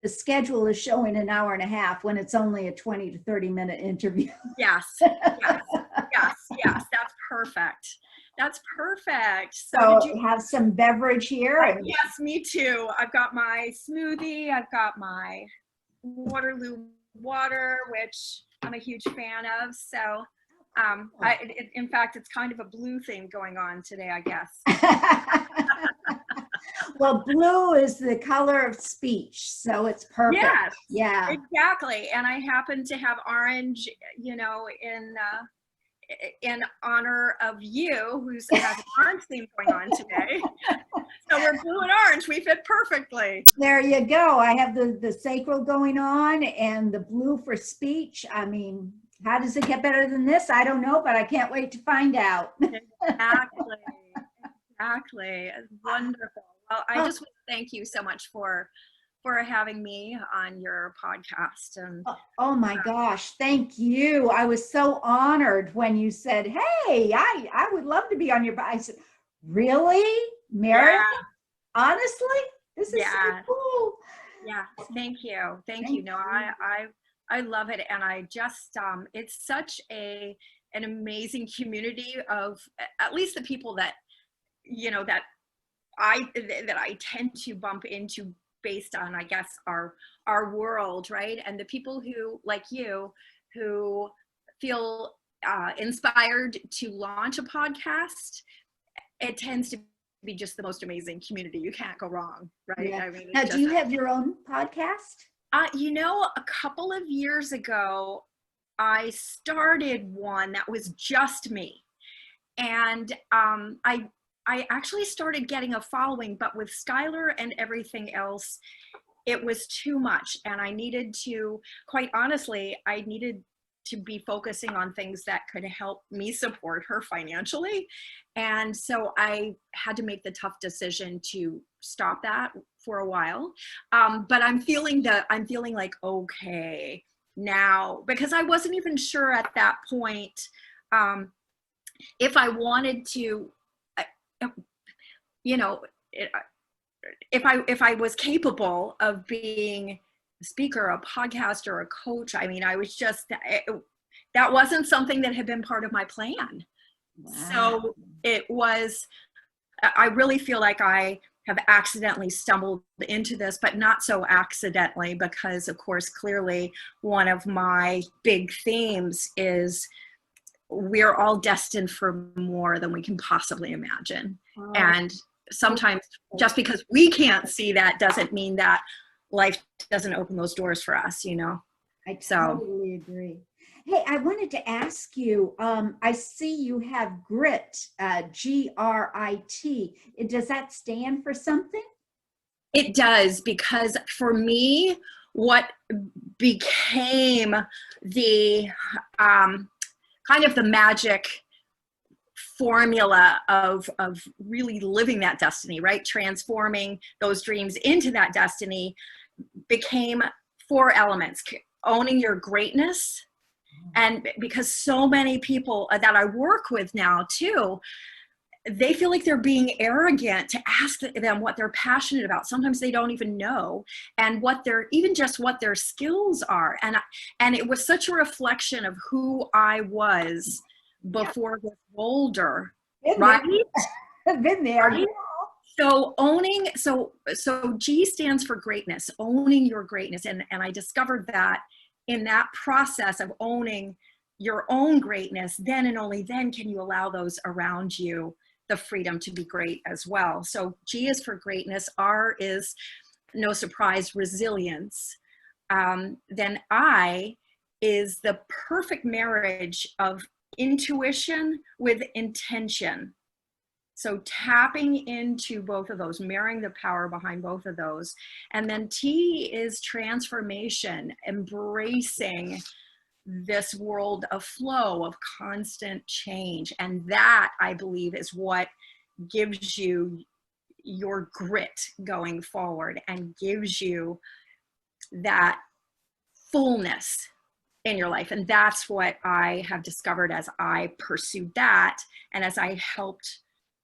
the schedule is showing an hour and a half when it's only a 20 to 30-minute interview. Yes, yes, yes, yes. That's perfect. That's perfect. So did So you? have some beverage here and Yes, me too. I've got my smoothie. I've got my Waterloo water, which I'm a huge fan of. So, in fact, it's kind of a blue thing going on today, I guess. well, blue is the color of speech, so it's perfect. Yes, Yeah. exactly. And I happen to have orange, in honor of you, who has an orange theme going on today. So we're blue and orange. We fit perfectly. There you go. I have the sacral going on and the blue for speech. I mean, how does it get better than this? I don't know, but I can't wait to find out. Exactly. Exactly. Wonderful. Well, I just want to thank you so much for having me on your podcast. And oh my gosh, thank you. I was so honored when you said, hey, I would love to be on your, I said, really, Meredith? yeah, Honestly, this is so cool. Yeah, thank you. Thank you. No, I love it. And I just, it's such an amazing community of at least the people that, that I tend to bump into based on, I guess, our world, right? And the people who, like you, who feel inspired to launch a podcast, it tends to be just the most amazing community. You can't go wrong, right? Yeah. I mean, now, do you have your own podcast? a couple of years ago, I started one that was just me. And I actually started getting a following, but with Skylar and everything else, it was too much. And I needed to, quite honestly, I needed to be focusing on things that could help me support her financially. And so I had to make the tough decision to stop that for a while. But I'm feeling like, okay, now, because I wasn't even sure at that point, if I wanted to, if I was capable of being a speaker, a podcaster, a coach. I mean, I was just, that wasn't something that had been part of my plan. Wow. So it was, I really feel like I have accidentally stumbled into this, but not so accidentally, because of course, clearly one of my big themes is we're all destined for more than we can possibly imagine. Oh. And sometimes just because we can't see that doesn't mean that life doesn't open those doors for us, I totally agree. Hey, I wanted to ask you, I see you have GRIT, G-R-I-T. Does that stand for something? It does, because for me, what became the kind of the magic formula of really living that destiny, right? Transforming those dreams into that destiny became 4 elements: owning your greatness. And because so many people that I work with now too, they feel like they're being arrogant to ask them what they're passionate about. Sometimes they don't even know, and what their skills are. And it was such a reflection of who I was before this boulder, right? I've been there. Right? So so G stands for greatness, owning your greatness. And I discovered that in that process of owning your own greatness, then and only then can you allow those around you the freedom to be great as well. So G is for greatness. R is, no surprise, resilience. Then I is the perfect marriage of intuition with intention. So tapping into both of those, marrying the power behind both of those. And then T is transformation, embracing this world of flow, of constant change. And that, I believe, is what gives you your grit going forward and gives you that fullness in your life. And that's what I have discovered as I pursued that, and as I helped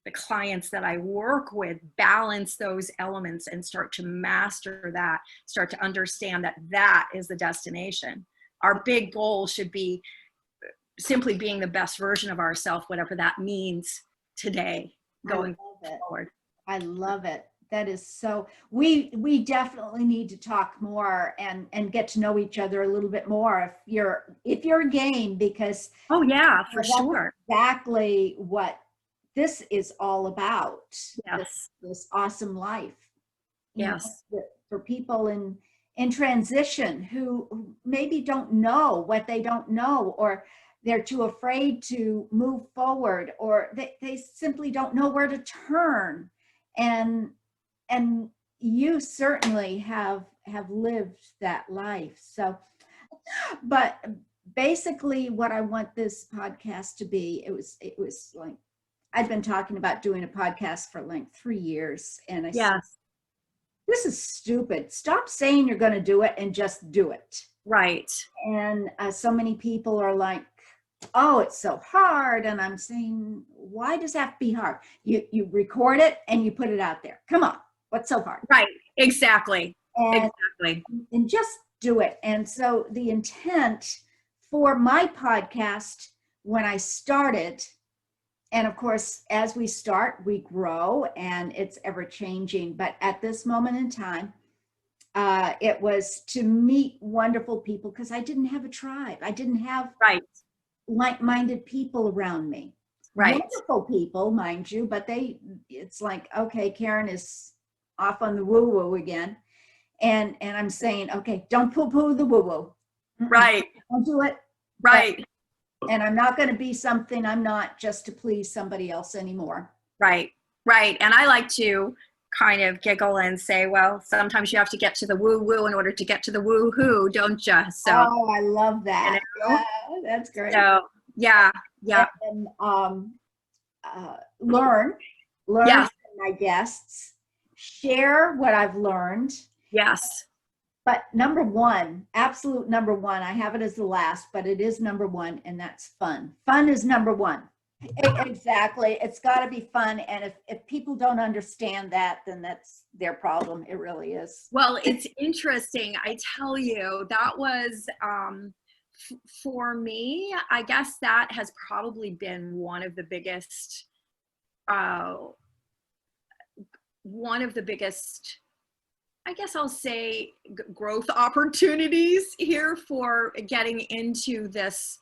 the clients that I work with balance those elements and start to master that, start to understand that that is the destination. Our big goal should be simply being the best version of ourselves, whatever that means today, going forward. I love it. That is so, we definitely need to talk more and get to know each other a little bit more if you're game, because oh yeah, for that's sure. exactly what this is all about. Yes. This awesome life. You Yes. know, for people in transition who maybe don't know what they don't know, or they're too afraid to move forward, or they simply don't know where to turn. And you certainly have lived that life. So, but basically what I want this podcast to be, it was like, I've been talking about doing a podcast for like 3 years, and I said, this is stupid. Stop saying you're going to do it and just do it. Right. And so many people are like, oh, it's so hard. And I'm saying, why does that have to be hard? You record it and you put it out there. Come on. What's so hard? Right. Exactly. Exactly. And just do it. And so the intent for my podcast when I started, and of course, as we start, we grow and it's ever changing. But at this moment in time, it was to meet wonderful people, because I didn't have a tribe. I didn't have like-minded people around me. Right. Wonderful people, mind you, but it's like, okay, Karen is off on the woo-woo again. And I'm saying, okay, don't poo-poo the woo-woo. Right. Don't do it. Right. And I'm not going to be something I'm not just to please somebody else anymore. Right. Right. And I like to kind of giggle and say, well, sometimes you have to get to the woo-woo in order to get to the woo-hoo, don't you? So, oh, I love that. You know? Yeah, that's great. So, yeah. And learn Yes. from my guests, share what I've learned. Yes. But number one, absolute number one, I have it as the last, but it is number one, and that's fun. Fun is number one. Exactly. It's got to be fun. And if people don't understand that, then that's their problem. It really is. Well, it's interesting. I tell you, that was, for me, I guess that has probably been one of the biggest, I guess I'll say, growth opportunities here for getting into this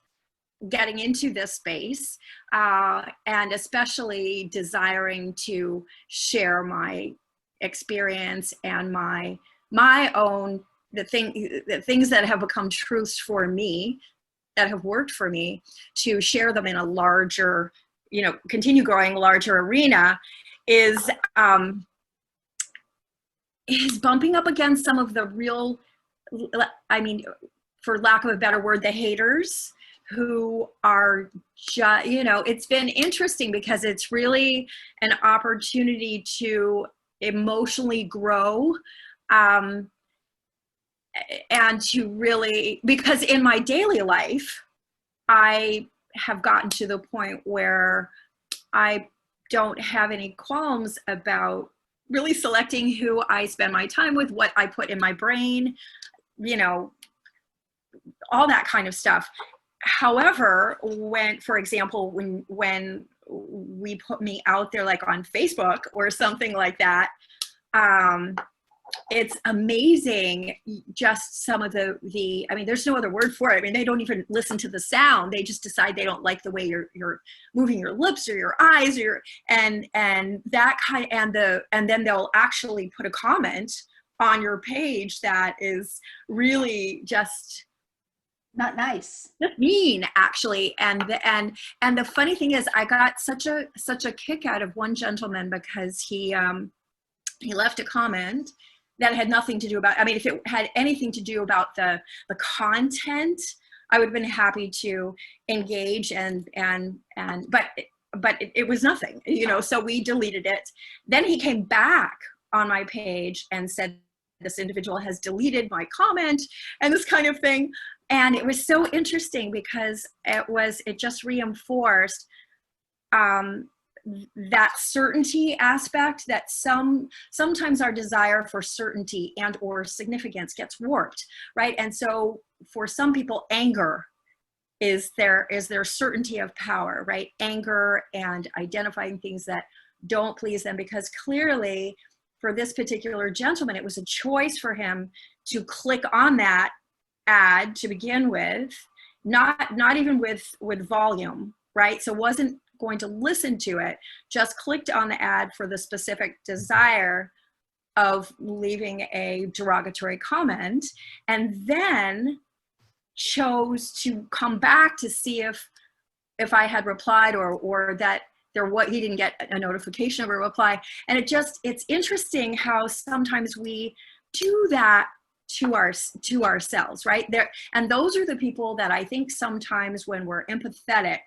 space, and especially desiring to share my experience and my own, the things that have become truths for me, that have worked for me, to share them in a larger, continue growing larger arena, is bumping up against some of the real, I mean, for lack of a better word, the haters, who are just, it's been interesting because it's really an opportunity to emotionally grow, and to really, because in my daily life, I have gotten to the point where I don't have any qualms about really selecting who I spend my time with, what I put in my brain, all that kind of stuff. However, for example, when we put me out there, like on Facebook or something like that, it's amazing just some of the, I mean, there's no other word for it. I mean, they don't even listen to the sound. They just decide they don't like the way you're moving your lips or your eyes, or and that kind, and then they'll actually put a comment on your page that is really just not nice, just mean, actually. And the funny thing is, I got such a kick out of one gentleman because he left a comment that had nothing to do about, I mean, if it had anything to do about the content, I would have been happy to engage but it was nothing, so we deleted it. Then he came back on my page and said, this individual has deleted my comment and this kind of thing. And it was so interesting because it just reinforced that certainty aspect, that sometimes our desire for certainty and or significance gets warped, right? And so for some people, anger is their certainty of power, right? Anger and identifying things that don't please them, because clearly for this particular gentleman, it was a choice for him to click on that ad to begin with, not even with volume, right? So wasn't going to listen to it, just clicked on the ad for the specific desire of leaving a derogatory comment, and then chose to come back to see if I had replied, or that he didn't get a notification of a reply. And it's interesting how sometimes we do that to ourselves, right? And those are the people that I think sometimes when we're empathetic,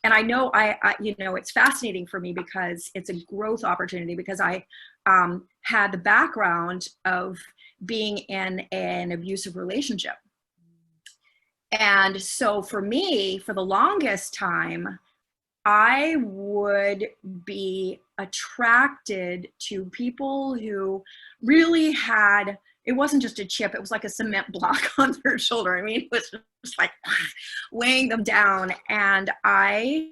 and I know it's fascinating for me because it's a growth opportunity, because I had the background of being in an abusive relationship. And so for me, for the longest time, I would be attracted to people who really had, it wasn't just a chip, it was like a cement block on their shoulder. I mean, it was just like weighing them down. And I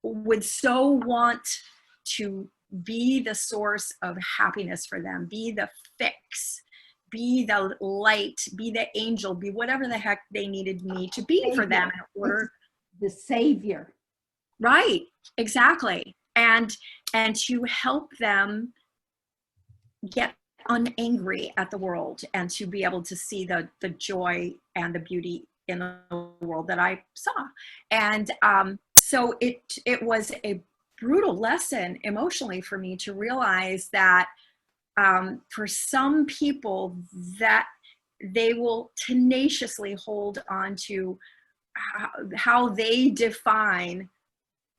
would so want to be the source of happiness for them, be the fix, be the light, be the angel, be whatever the heck they needed me to be for them in order. The savior. Right, exactly. And to help them get unangry at the world, and to be able to see the joy and the beauty in the world that I saw. And so it was a brutal lesson emotionally for me to realize that for some people, that they will tenaciously hold on to how they define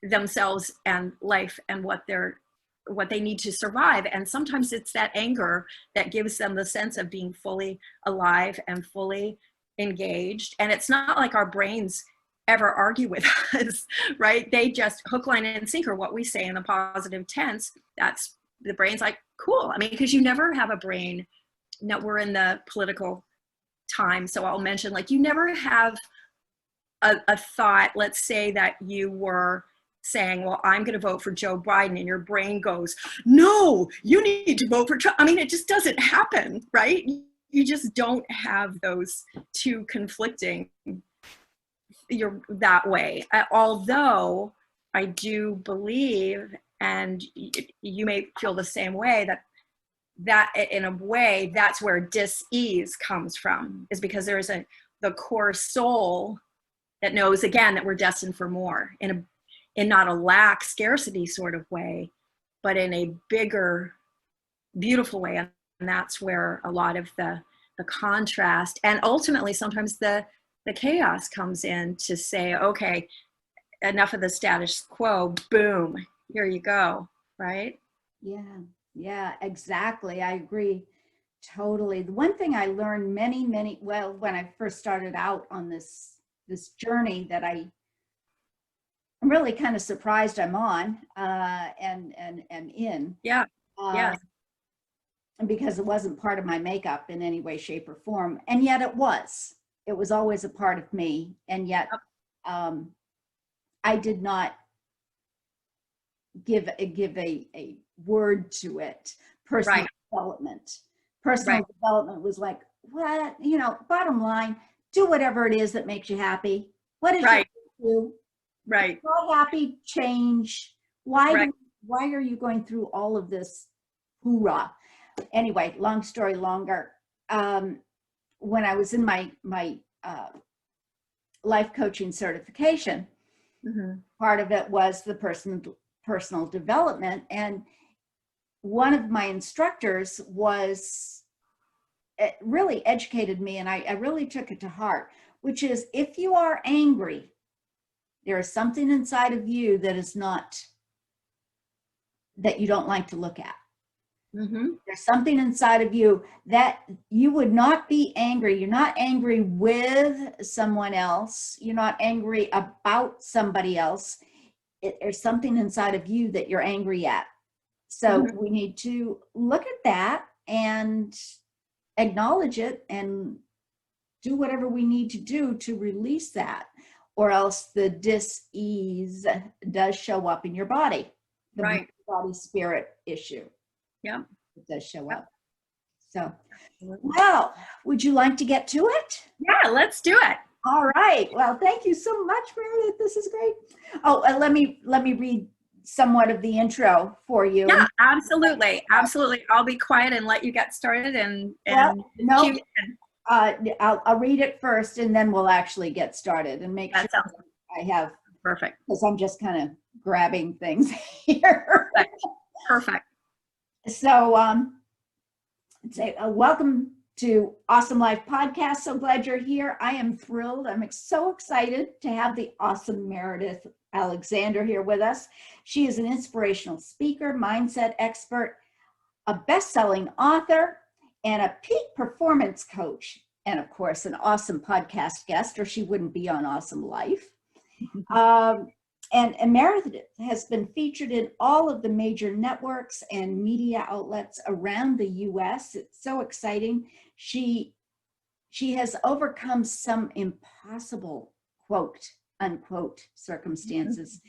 themselves and life and what they need to survive. And sometimes it's that anger that gives them the sense of being fully alive and fully engaged. And it's not like our brains ever argue with us, right? They just hook, line, and sinker what we say in the positive tense. That's the brain's like, cool. I mean, because you never have a brain. No, we're in the political time, so I'll mention, like, you never have a thought. Let's say that you were saying, well, I'm going to vote for Joe Biden, and your brain goes, no, you need to vote for Trump. I mean, it just doesn't happen, right? You just don't have those two conflicting, you're that way. Although I do believe, and you may feel the same way, that in a way, that's where dis-ease comes from, is because there is the core soul that knows, again, that we're destined for more, in not a lack, scarcity sort of way, but in a bigger, beautiful way. And that's where a lot of the contrast, and ultimately sometimes the chaos comes in, to say, okay, enough of the status quo, boom, here you go, right? Yeah, exactly. I agree totally. The one thing I learned when I first started out on this journey that I'm really kind of surprised I'm on, and am in. Yeah. Yes. Because it wasn't part of my makeup in any way, shape, or form. And yet it was always a part of me. And yet I did not give a word to it. Personal development. Personal development was like, what, bottom line, do whatever it is that makes you happy. What is your do? Right. If you're happy, change. Why are you going through all of this hoorah? Anyway, long story longer. When I was in my life coaching certification, part of it was the personal development. And one of my instructors really educated me, and I really took it to heart, which is, if you are angry, there is something inside of you that you don't like to look at. There's something inside of you that you would not be angry. You're not angry with someone else. You're not angry about somebody else. there's something inside of you that you're angry at. So we need to look at that and acknowledge it and do whatever we need to do to release that, or else the dis-ease does show up in your body. The Right. body spirit issue. Yeah. It does show up. So, Absolutely. well, would you like to get to it? Yeah, let's do it. All right. Well, thank you so much, Meredith. This is great. Oh, let me read somewhat of the intro for you. Yeah, absolutely. Absolutely. I'll be quiet and let you get started and no, I'll read it first and then we'll actually get started and make sure I have perfect. Because I'm just kind of grabbing things here. Perfect. So, say welcome to Awesome Life Podcast. So glad you're here. I am thrilled. I'm so excited to have the awesome Meridith Alexander here with us. She is an inspirational speaker, mindset expert, a best-selling author, and a peak performance coach. And of course, an awesome podcast guest, or she wouldn't be on Awesome Life. And Meredith has been featured in all of the major networks and media outlets around the U.S. It's so exciting. She has overcome some impossible, quote, unquote, circumstances.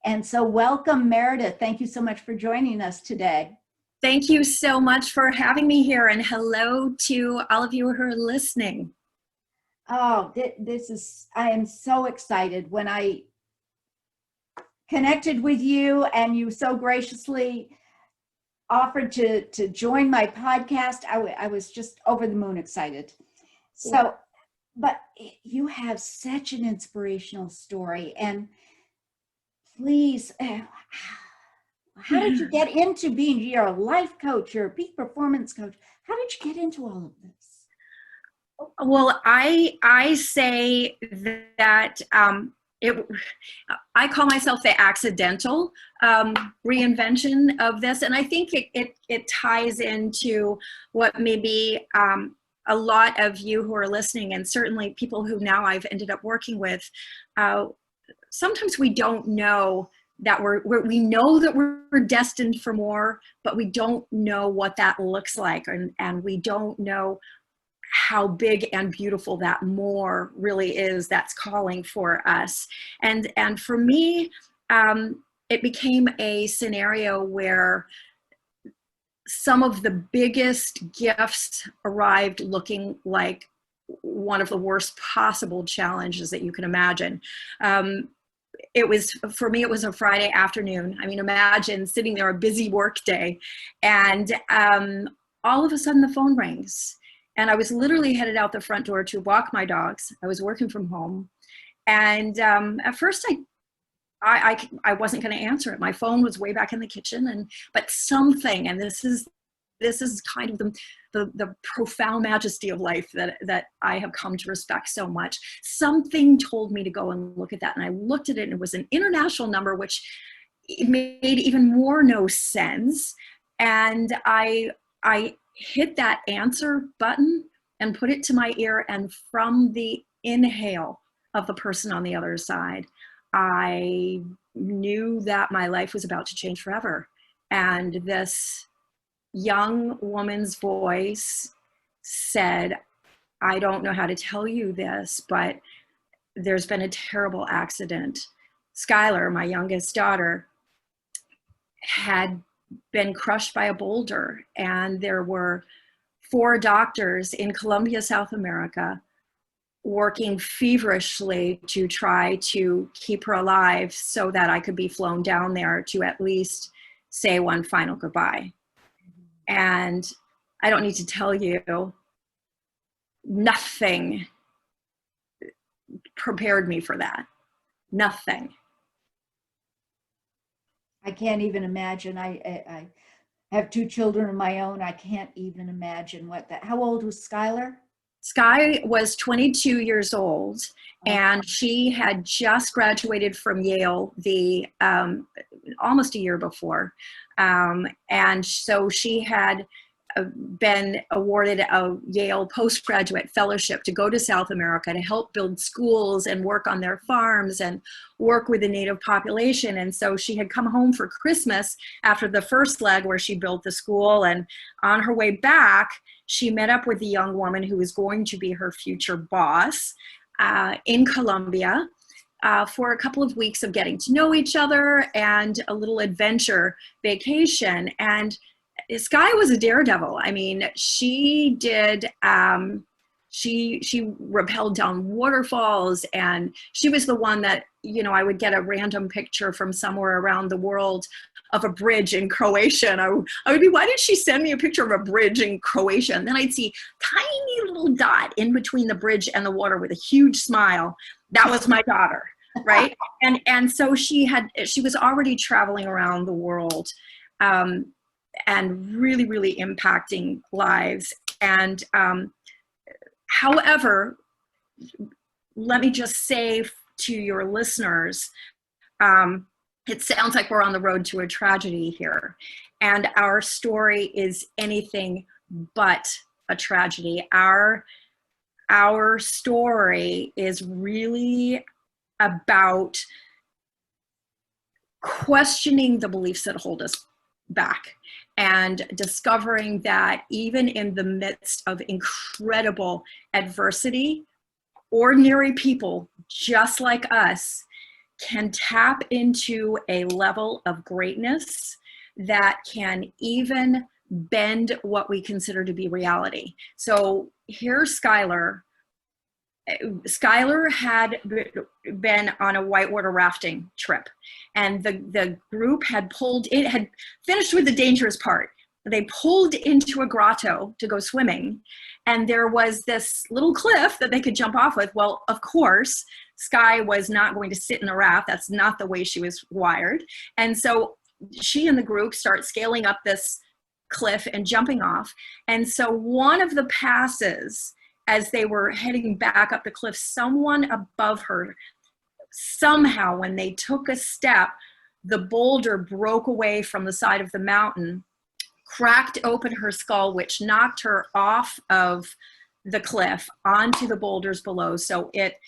And so welcome, Meredith. Thank you so much for joining us today. Thank you so much for having me here, and hello to all of you who are listening. Oh, I am so excited. When I connected with you and you so graciously offered to join my podcast, I was just over the moon excited. So, but you have such an inspirational story, and please, how did you get into being, you're a life coach, you're a peak performance coach. How did you get into all of this? Well, I say that I call myself the accidental reinvention of this, and I think it ties into what maybe a lot of you who are listening, and certainly people who now I've ended up working with. Sometimes we don't know that we know that we're destined for more, but we don't know what that looks like, and we don't know how big and beautiful that more really is that's calling for us. And for me, it became a scenario where some of the biggest gifts arrived looking like one of the worst possible challenges that you can imagine. For me, it was a Friday afternoon. I mean, imagine sitting there, a busy work day, and all of a sudden the phone rings. And I was literally headed out the front door to walk my dogs. I was working from home. And at first I wasn't going to answer it. My phone was way back in the kitchen, but something, and this is kind of the profound majesty of life that I have come to respect so much. Something told me to go and look at that. And I looked at it, and it was an international number, which made even more no sense. And I hit that answer button and put it to my ear. And from the inhale of the person on the other side, I knew that my life was about to change forever. And this young woman's voice said, I don't know how to tell you this, but there's been a terrible accident. Skylar, my youngest daughter, had been crushed by a boulder, and there were 4 doctors in Colombia, South America, working feverishly to try to keep her alive so that I could be flown down there to at least say one final goodbye. And I don't need to tell you, nothing prepared me for that. Nothing. I can't even imagine. I have 2 children of my own. I can't even imagine how old was Skylar? Sky was 22 years old, and she had just graduated from Yale almost a year before. And so she had been awarded a Yale postgraduate fellowship to go to South America to help build schools and work on their farms and work with the native population. And so she had come home for Christmas after the first leg where she built the school. And on her way back, she met up with the young woman who was going to be her future boss in Colombia for a couple of weeks of getting to know each other and a little adventure vacation. And Sky was a daredevil. I mean, she did, she rappelled down waterfalls, and she was the one that, you know, I would get a random picture from somewhere around the world of a bridge in Croatia. And I would be, why did she send me a picture of a bridge in Croatia? And then I'd see tiny little dot in between the bridge and the water with a huge smile. That was my daughter, right? And so she was already traveling around the world, and really, really impacting lives. And however, let me just say to your listeners, it sounds like we're on the road to a tragedy here. And our story is anything but a tragedy. Our story is really about questioning the beliefs that hold us back, and discovering that even in the midst of incredible adversity, ordinary people just like us can tap into a level of greatness that can even bend what we consider to be reality. So here's Skylar. Skylar had been on a whitewater rafting trip, and the group had finished with the dangerous part. They pulled into a grotto to go swimming, and there was this little cliff that they could jump off with. Well, of course, Sky was not going to sit in a raft. That's not the way she was wired. And so she and the group start scaling up this cliff and jumping off. And so one of the passes, as they were heading back up the cliff, someone above her, somehow when they took a step, the boulder broke away from the side of the mountain, cracked open her skull, which knocked her off of the cliff onto the boulders below. So it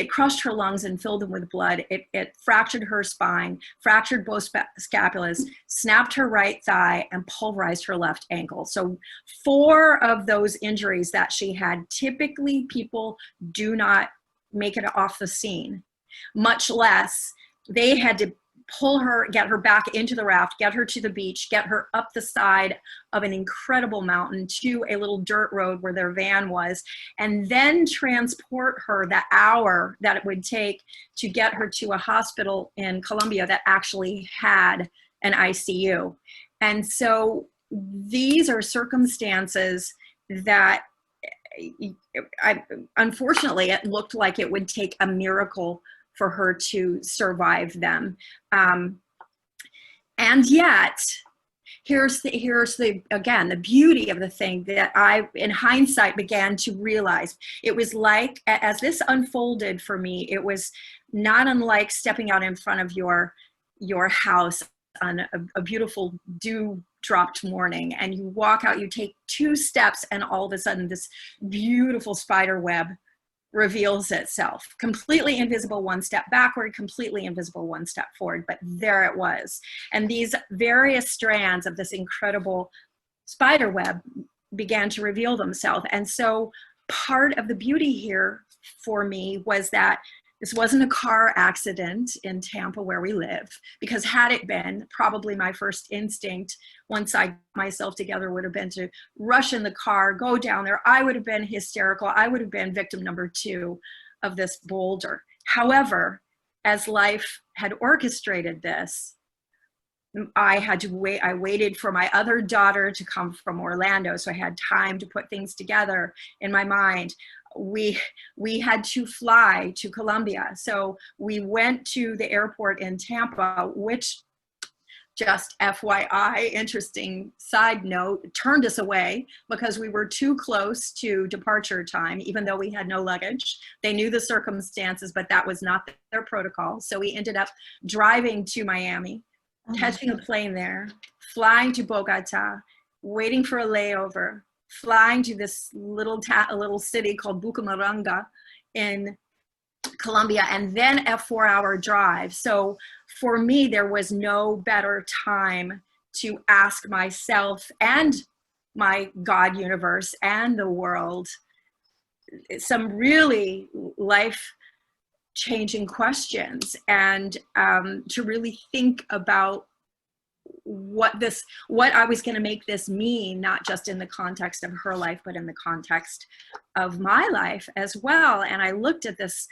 crushed her lungs and filled them with blood. It fractured her spine, fractured both scapulas, snapped her right thigh, and pulverized her left ankle. So 4 of those injuries that she had, typically people do not make it off the scene, much less they had to pull her, get her back into the raft, get her to the beach, get her up the side of an incredible mountain to a little dirt road where their van was, and then transport her the hour that it would take to get her to a hospital in Colombia that actually had an ICU. And so these are circumstances that unfortunately, it looked like it would take a miracle for her to survive them. And yet, here's the again, the beauty of the thing that I, in hindsight, began to realize. It was like, as this unfolded for me, it was not unlike stepping out in front of your house on a beautiful dew-dropped morning, and you walk out, you take 2 steps, and all of a sudden this beautiful spider web reveals itself. Completely invisible 1 step backward, completely invisible 1 step forward, but there it was. And these various strands of this incredible spider web began to reveal themselves. And so part of the beauty here for me was that this wasn't a car accident in Tampa where we live, because had it been, probably my first instinct once I got myself together would have been to rush in the car, go down there. I would have been hysterical. I would have been victim number 2 of this boulder. However, as life had orchestrated this, I had to wait. I waited for my other daughter to come from Orlando, so I had time to put things together in my mind. We had to fly to Colombia, so we went to the airport in Tampa, which, just FYI, interesting side note, turned us away because we were too close to departure time, even though we had no luggage. They knew the circumstances, but that was not their protocol. So we ended up driving to Miami, catching a plane there, flying to Bogota, waiting for a layover, flying to this a little city called Bucaramanga in Colombia, and then a 4-hour drive. So for me, there was no better time to ask myself and my God universe and the world some really life changing questions, and to really think about what I was going to make this mean, not just in the context of her life, but in the context of my life as well. And I looked at this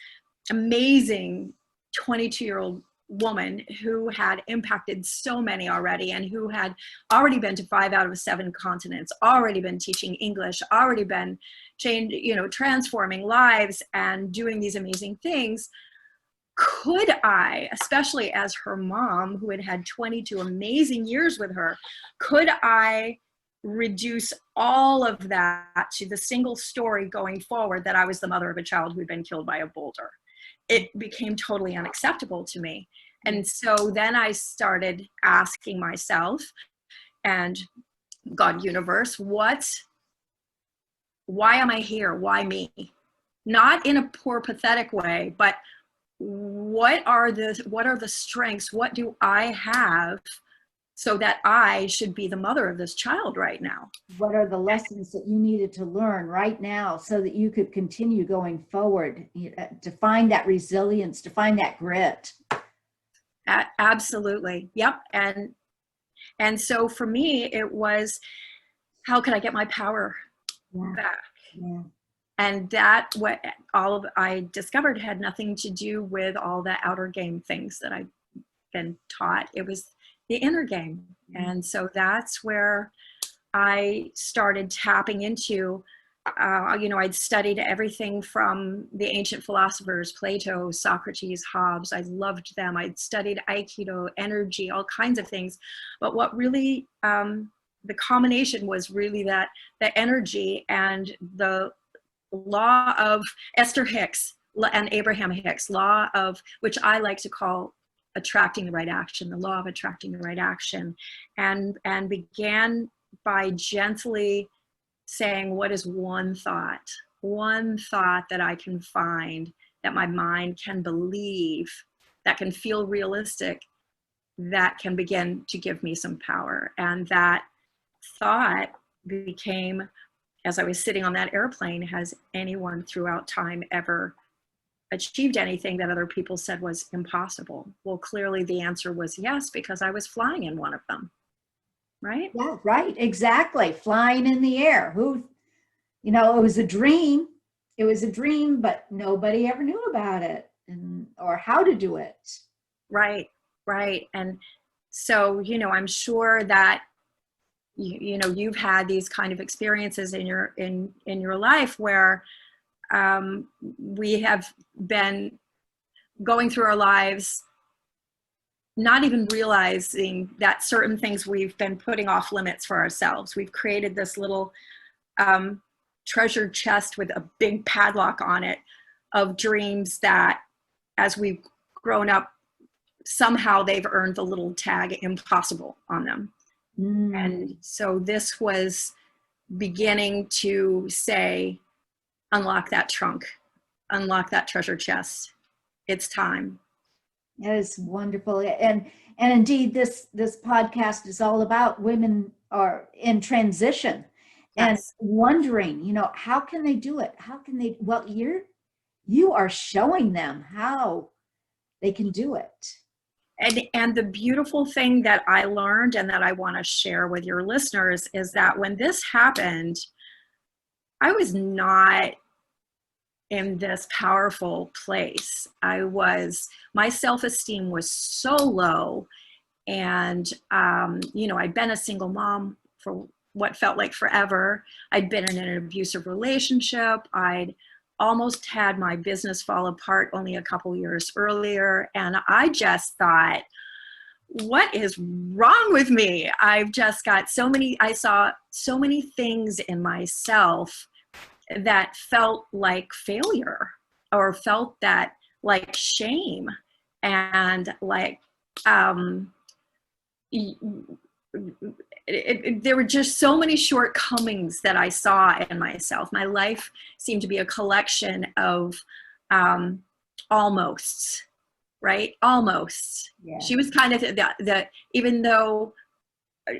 amazing 22-year-old woman who had impacted so many already, and who had already been to 5 out of 7 continents, already been teaching English, already been transforming lives and doing these amazing things. Could I, especially as her mom, who had had 22 amazing years with her, could I reduce all of that to the single story going forward that I was the mother of a child who'd been killed by a boulder? It became totally unacceptable to me. And so then I started asking myself and God universe, why am I here? Why me? Not in a poor, pathetic way, but what are the strengths? What do I have so that I should be the mother of this child right now? What are the lessons that you needed to learn right now so that you could continue going forward, to find that resilience, to find that grit? Absolutely. Yep. And so for me, it was, how can I get my power back? Yeah. And that, what all of I discovered, had nothing to do with all the outer game things that I'd been taught. It was the inner game. And so that's where I started tapping into, I'd studied everything from the ancient philosophers, Plato, Socrates, Hobbes. I loved them. I'd studied Aikido, energy, all kinds of things. But what really, the combination was really that the energy and the law of Esther Hicks and Abraham Hicks, law of, which I like to call attracting the right action, the law of attracting the right action, and began by gently saying, what is one thought that I can find, that my mind can believe, that can feel realistic, that can begin to give me some power. And that thought became, as I was sitting on that airplane, has anyone throughout time ever achieved anything that other people said was impossible? Well, clearly the answer was yes, because I was flying in one of them, right? Yeah, right, exactly. Flying in the air. It was a dream. It was a dream, but nobody ever knew about it or how to do it. Right. And so, I'm sure that you've had these kind of experiences in your life where we have been going through our lives not even realizing that certain things we've been putting off limits for ourselves. We've created this little treasure chest with a big padlock on it of dreams that, as we've grown up, somehow they've earned the little tag impossible on them. And so this was beginning to say, unlock that trunk, unlock that treasure chest. It's time. That is wonderful. And indeed, this podcast is all about women are in transition and Yes. wondering, how can they do it? How can they, well, you are showing them how they can do it. And the beautiful thing that I learned and that I want to share with your listeners is that when this happened, I was not in this powerful place. My self-esteem was so low. And, I'd been a single mom for what felt like forever. I'd been in an abusive relationship. I'd almost had my business fall apart only a couple years earlier. And I just thought, what is wrong with me? I saw so many things in myself that felt like failure, or felt that like shame, and like, there were just so many shortcomings that I saw in myself. My life seemed to be a collection of almosts, right? Almost. Yeah. She was kind of the even though,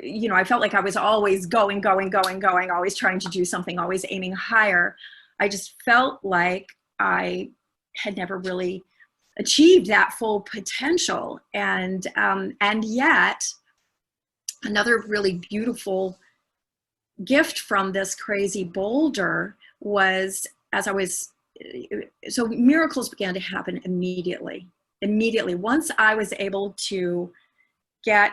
you know, I felt like I was always going, always trying to do something, always aiming higher. I just felt like I had never really achieved that full potential. And yet, another really beautiful gift from this crazy boulder was, as I was, so miracles began to happen immediately. Once I was able to get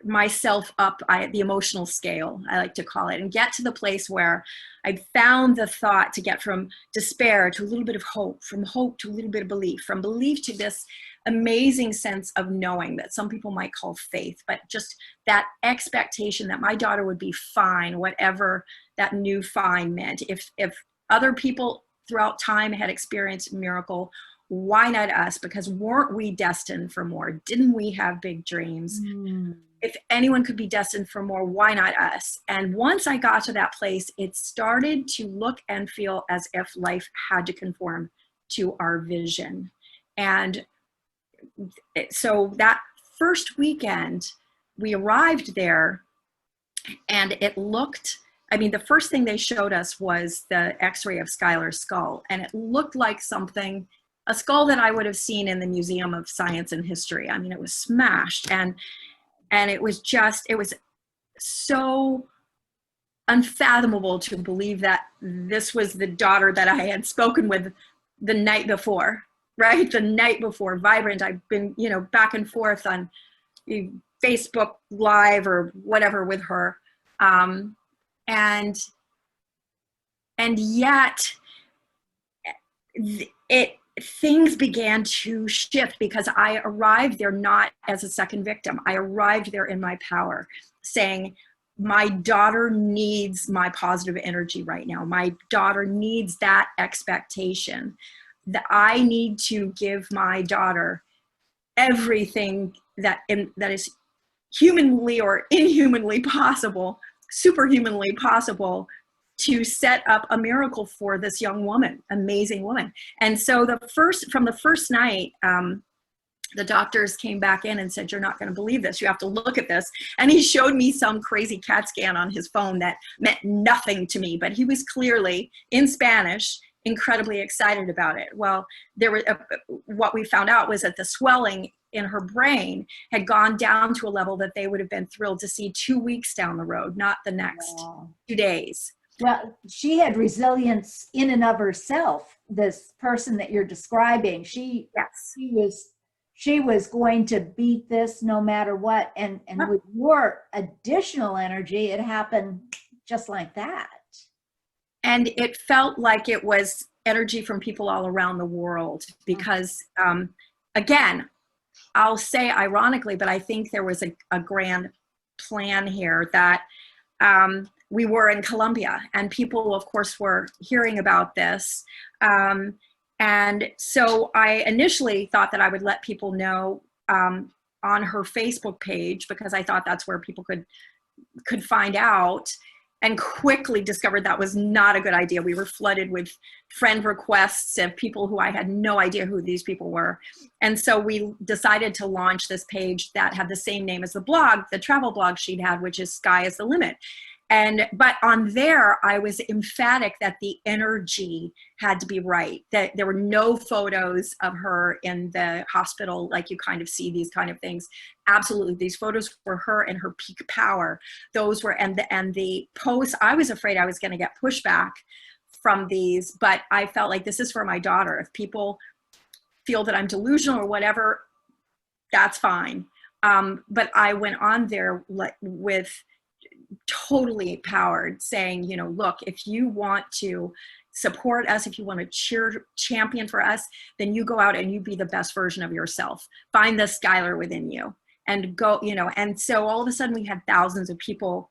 myself up the emotional scale, I like to call it, and get to the place where I found the thought to get from despair to a little bit of hope, from hope to a little bit of belief, from belief to this amazing sense of knowing that some people might call faith, but just that expectation that my daughter would be fine, whatever that new fine meant. If other people throughout time had experienced a miracle, why not us? Because weren't we destined for more? Didn't we have big dreams? If anyone could be destined for more, why not us? And once I got to that place, it started to look and feel as if life had to conform to our vision. And so that first weekend, we arrived there, and it looked, I mean, the first thing they showed us was the x-ray of Skylar's skull, and it looked like something, a skull that I would have seen in the Museum of Science and History. I mean, it was smashed, and it was just, it was so unfathomable to believe that this was the daughter that I had spoken with the night before, right? The night before, vibrant. I've been, you know, back and forth on Facebook Live or whatever with her. And yet things began to shift because I arrived there not as a second victim. I arrived there in my power, saying, my daughter needs my positive energy right now. My daughter needs that expectation, that I need to give my daughter everything that is humanly or inhumanly possible, superhumanly possible, to set up a miracle for this young woman, amazing woman. And so from the first night, the doctors came back in and said, you're not going to believe this. You have to look at this. And he showed me some crazy CAT scan on his phone that meant nothing to me, but he was clearly, in Spanish, incredibly excited about it. Well, what we found out was that the swelling in her brain had gone down to a level that they would have been thrilled to see 2 weeks down the road, not the next 2 days. Well, she had resilience in and of herself. This person that you're describing, she was going to beat this no matter what. And with your additional energy, it happened just like that. And it felt like it was energy from people all around the world because, again, I'll say ironically, but I think there was a grand plan here that we were in Colombia, and people, of course, were hearing about this. And so I initially thought that I would let people know on her Facebook page, because I thought that's where people could find out, and quickly discovered that was not a good idea. We were flooded with friend requests of people who I had no idea who these people were. And so we decided to launch this page that had the same name as the blog, the travel blog she'd had, which is Sky is the Limit. But on there, I was emphatic that the energy had to be right, that there were no photos of her in the hospital, like you kind of see these kind of things. Absolutely, these photos were her in her peak power. Those were, and the posts, I was afraid I was going to get pushback from these, but I felt like this is for my daughter. If people feel that I'm delusional or whatever, that's fine. But I went on there with totally empowered, saying, you know, look, if you want to support us, if you want to champion for us, then you go out and you be the best version of yourself. Find the Skylar within you and go, you know. And so all of a sudden we had thousands of people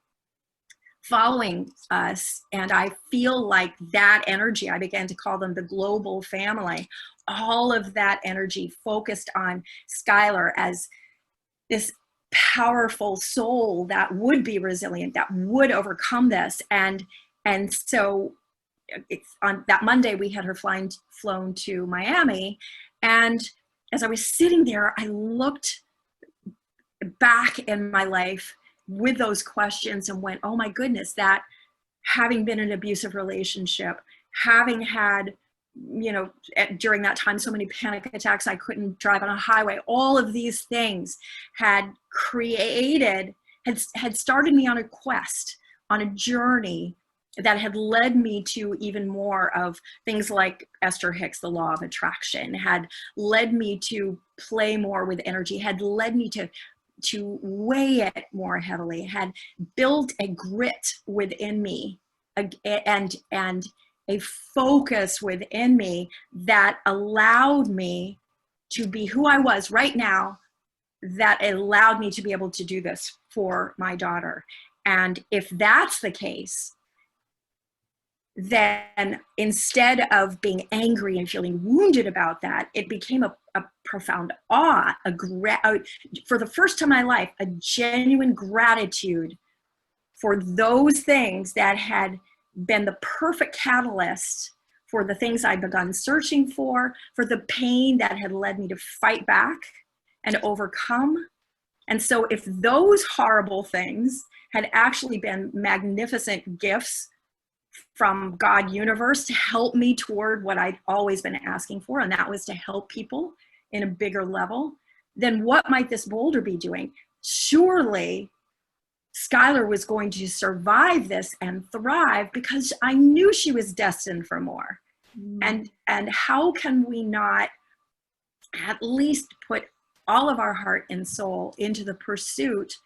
following us. And I feel like that energy, I began to call them the global family, all of that energy focused on Skylar as this powerful soul that would be resilient, that would overcome this. And so on that Monday, we had her flown to Miami. And as I was sitting there, I looked back in my life with those questions and went, oh my goodness, that having been in an abusive relationship, having had, you know, during that time, so many panic attacks, I couldn't drive on a highway. All of these things had started me on a quest, on a journey that had led me to even more of things like Esther Hicks, the law of attraction, had led me to play more with energy, had led me to weigh it more heavily, had built a grit within me and a focus within me that allowed me to be who I was right now, that allowed me to be able to do this for my daughter. And if that's the case, then instead of being angry and feeling wounded about that, it became a profound awe, for the first time in my life, a genuine gratitude for those things that had been the perfect catalyst for the things I'd begun searching for the pain that had led me to fight back and overcome. And so if those horrible things had actually been magnificent gifts from God universe to help me toward what I'd always been asking for, and that was to help people in a bigger level, then what might this boulder be doing? Surely Skylar was going to survive this and thrive, because I knew she was destined for more. And how can we not at least put all of our heart and soul into the pursuit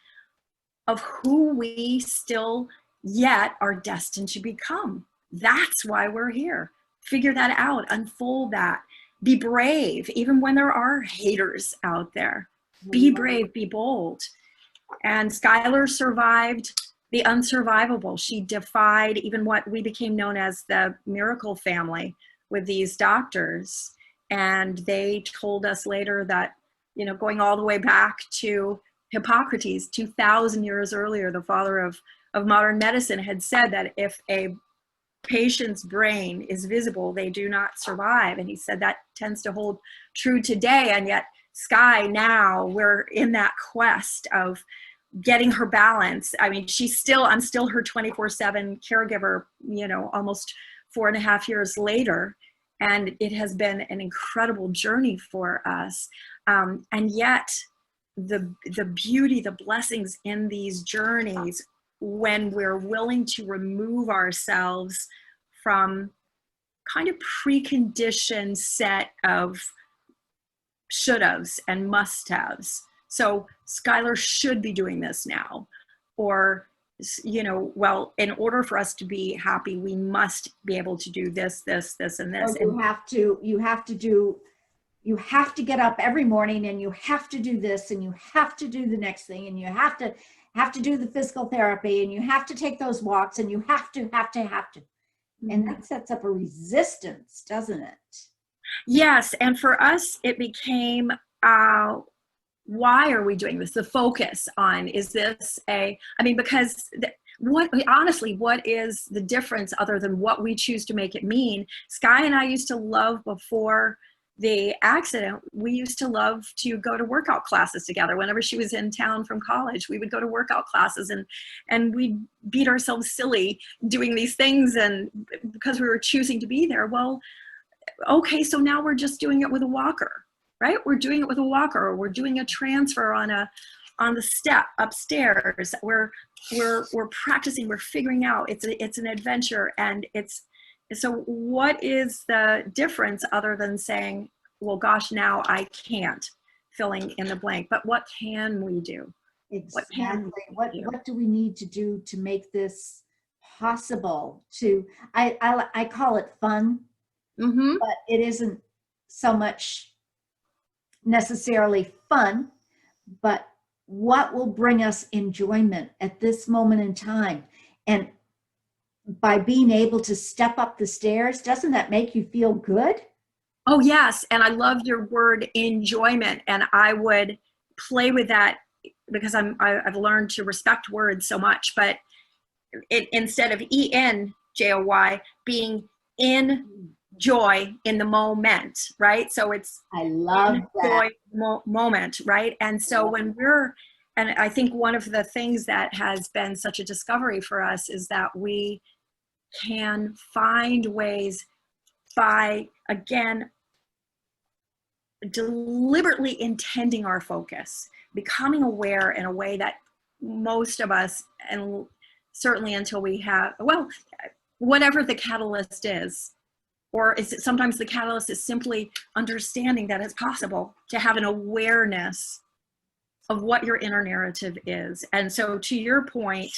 of who we still yet are destined to become? That's why we're here. Figure that out, unfold that, be brave, even when there are haters out there. Be brave, be bold. And Skylar survived the unsurvivable. She defied even what we became known as the miracle family with these doctors. And they told us later that, you know, going all the way back to Hippocrates, 2,000 years earlier, the father of modern medicine, had said that if a patient's brain is visible, they do not survive. And he said that tends to hold true today. And yet Sky, now we're in that quest of getting her balance. I mean, I'm still her 24/7 caregiver, you know, almost 4.5 years later. And it has been an incredible journey for us. And yet the beauty, the blessings in these journeys, when we're willing to remove ourselves from kind of preconditioned set of should-haves and must-haves. So Skylar should be doing this now, or, you know, well, in order for us to be happy, we must be able to do this, this, this, and this. You have to get up every morning, and you have to do this, and you have to do the next thing, and you have to do the physical therapy, and you have to take those walks, and you have to. And that sets up a resistance, doesn't it? Yes. And for us, it became, why are we doing this? The focus on, is this because honestly, what is the difference other than what we choose to make it mean? Sky and I used to love, before the accident, we used to love to go to workout classes together. Whenever she was in town from college, we would go to workout classes, and we'd beat ourselves silly doing these things, and because we were choosing to be there. Well, okay, so now we're just doing it with a walker, right? We're doing it with a walker, or we're doing a transfer on the step upstairs. We're practicing, we're figuring out. It's an adventure, and so what is the difference other than saying, well, gosh, now I can't, filling in the blank, but what can we do? Exactly. What do we need to do to make this possible? I call it fun, but it isn't so much necessarily fun, but what will bring us enjoyment at this moment in time? And by being able to step up the stairs, doesn't that make you feel good? Oh, yes. And I love your word enjoyment. And I would play with that because I've learned to respect words so much, but instead of ENJOY, being in joy in the moment, right? So it's I love that. joy moment, right? And so when and I think one of the things that has been such a discovery for us is that we can find ways by, again, deliberately intending our focus, becoming aware in a way that most of us, and certainly until we have, well, whatever the catalyst is, or is it sometimes the catalyst is simply understanding that it's possible to have an awareness of what your inner narrative is. And so to your point,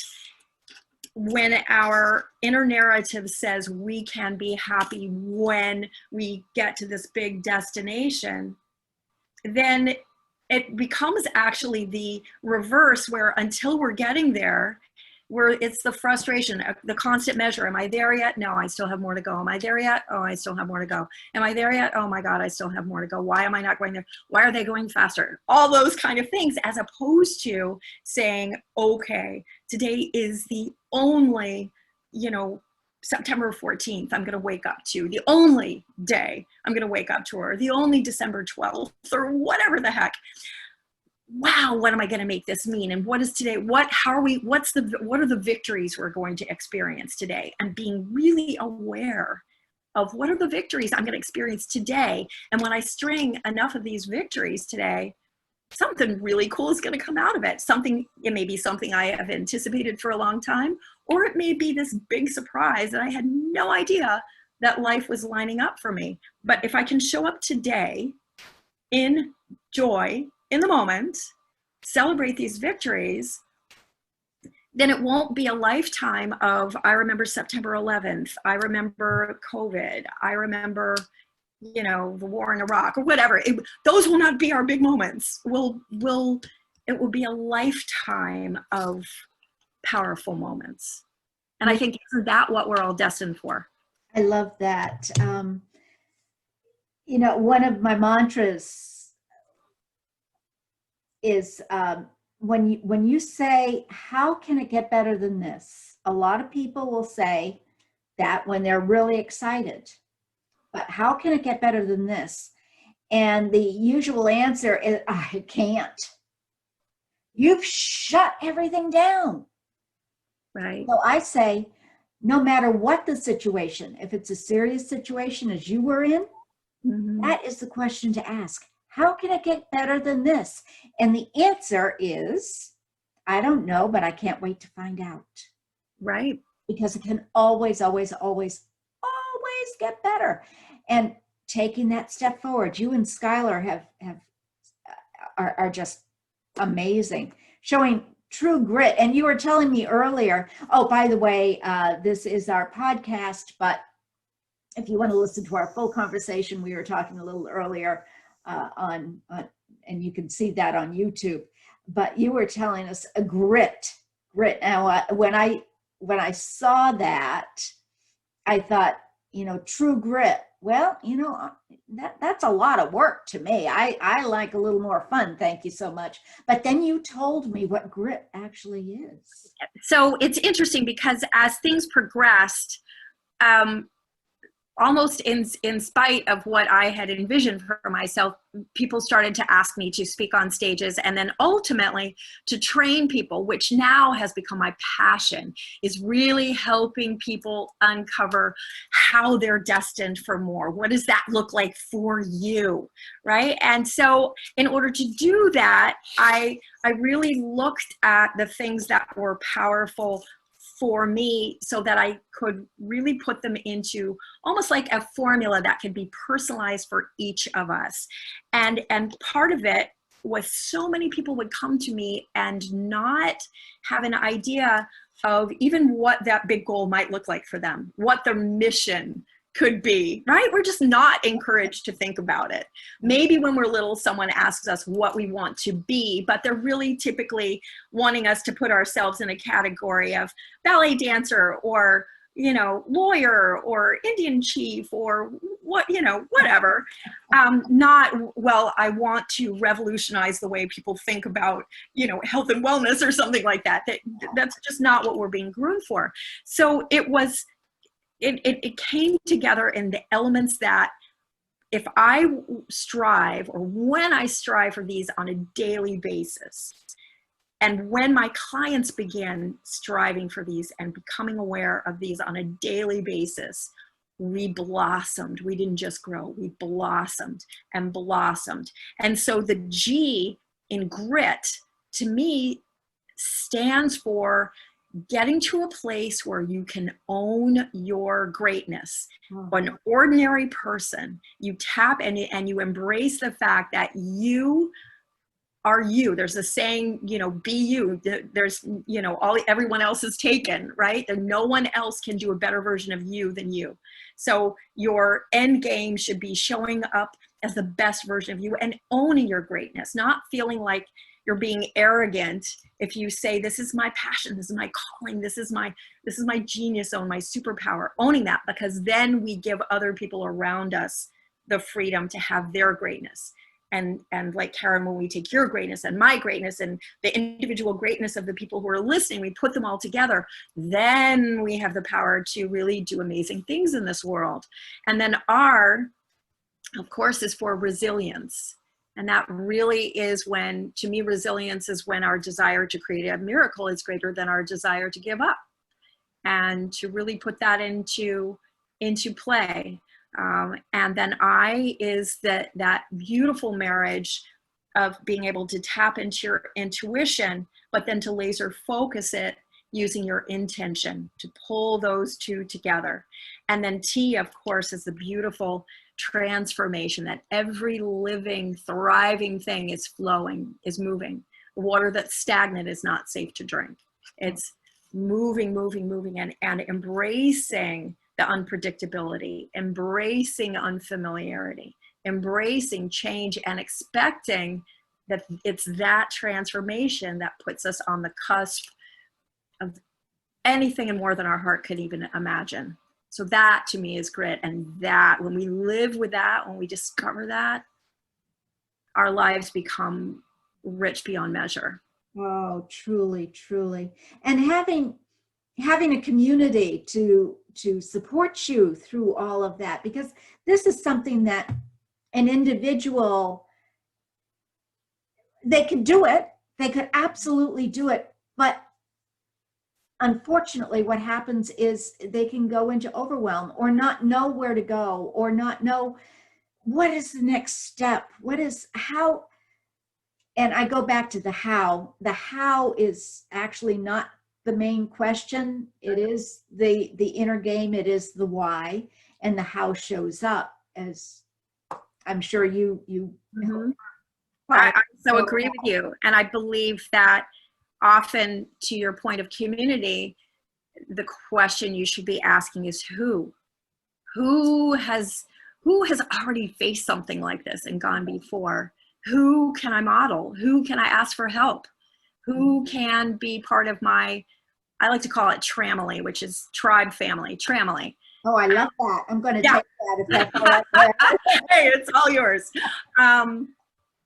when our inner narrative says we can be happy when we get to this big destination, then it becomes actually the reverse, where until we're getting there, where it's the frustration, the constant measure. Am I there yet? No, I still have more to go. Am I there yet? Oh, I still have more to go. Am I there yet? Oh my God, I still have more to go. Why am I not going there? Why are they going faster? All those kind of things, as opposed to saying, okay, today is the only, September 14th, I'm going to wake up to, the only day I'm going to wake up to, or the only December 12th, or whatever the heck. Wow, what am I going to make this mean? And what is today? What are the victories we're going to experience today? And being really aware of what are the victories I'm going to experience today. And when I string enough of these victories today, something really cool is going to come out of it. It may be something I have anticipated for a long time, or it may be this big surprise that I had no idea that life was lining up for me. But if I can show up today in joy, in the moment, celebrate these victories, then it won't be a lifetime of, I remember September 11th, I remember COVID, I remember, the war in Iraq, or whatever. Those will not be our big moments. It will be a lifetime of powerful moments. And I think, isn't that what we're all destined for? I love that. One of my mantras is when you say, how can it get better than this? A lot of people will say that when they're really excited, but how can it get better than this? And the usual answer is, I can't. You've shut everything down. Right. So I say, no matter what the situation, if it's a serious situation as you were in, that is the question to ask. How can it get better than this? And the answer is, I don't know, but I can't wait to find out. Right. Because it can always, always, always, always get better. And taking that step forward, you and Skylar are just amazing, showing true grit. And you were telling me earlier, oh, by the way, this is our podcast, but if you want to listen to our full conversation, we were talking a little earlier on, and you can see that on YouTube, but you were telling us a grit. Now, when I saw that, I thought, true grit. Well, that's a lot of work to me. I like a little more fun. Thank you so much. But then you told me what grit actually is. So it's interesting because as things progressed, almost in spite of what I had envisioned for myself, people started to ask me to speak on stages, and then ultimately to train people, which now has become my passion, is really helping people uncover how they're destined for more. What does that look like for you, right? And so in order to do that, I really looked at the things that were powerful for me so that I could really put them into almost like a formula that could be personalized for each of us. And part of it was so many people would come to me and not have an idea of even what that big goal might look like for them, what their mission could be, right? We're just not encouraged to think about it. Maybe when we're little, someone asks us what we want to be, but they're really typically wanting us to put ourselves in a category of ballet dancer or, lawyer or Indian chief or what, you know, whatever. Not, well, I want to revolutionize the way people think about, you know, health and wellness or something like that. That's just not what we're being groomed for. So it came together in the elements that if I strive, or when I strive for these on a daily basis, and when my clients began striving for these and becoming aware of these on a daily basis, we blossomed. We didn't just grow, we blossomed and blossomed. And so the G in grit, to me, stands for getting to a place where you can own your greatness. An ordinary person, you tap and you embrace the fact that you are you. There's a saying, you know, be you. There's, you know, everyone else is taken, right? And no one else can do a better version of you than you. So your end game should be showing up as the best version of you and owning your greatness, not feeling like you're being arrogant if you say, this is my passion, this is my calling, this is my genius zone, my superpower. Owning that, because then we give other people around us the freedom to have their greatness. And like Karen, when we take your greatness and my greatness and the individual greatness of the people who are listening, we put them all together, then we have the power to really do amazing things in this world. And then R, of course, is for resilience. And that really is when, to me, resilience is when our desire to create a miracle is greater than our desire to give up. And to really put that into play. And then I is that beautiful marriage of being able to tap into your intuition, but then to laser focus it using your intention, to pull those two together. And then T, of course, is the beautiful transformation that every living, thriving thing is flowing, is moving. The water that's stagnant is not safe to drink. It's moving, and embracing the unpredictability, embracing unfamiliarity, embracing change, and expecting that it's that transformation that puts us on the cusp of anything and more than our heart could even imagine. So that to me is grit. And that when we live with that, when we discover that, our lives become rich beyond measure. Oh, truly, truly. And having a community to support you through all of that, because this is something that an individual, they could do it, they could absolutely do it, but unfortunately what happens is they can go into overwhelm or not know where to go or not know what is the next step, what is how. And I go back to the how. The how is actually not the main question. It is the inner game. It is the why, and the how shows up, as I'm sure you Mm-hmm. I so agree with you. And I believe that often, to your point of community, the question you should be asking is who has already faced something like this and gone before? Who can I model? Who can I ask for help? Who can be part of my, I like to call it tramily, which is tribe family, tramily. Oh, I love that. I'm going to take that if that's all right. Hey, it's all yours.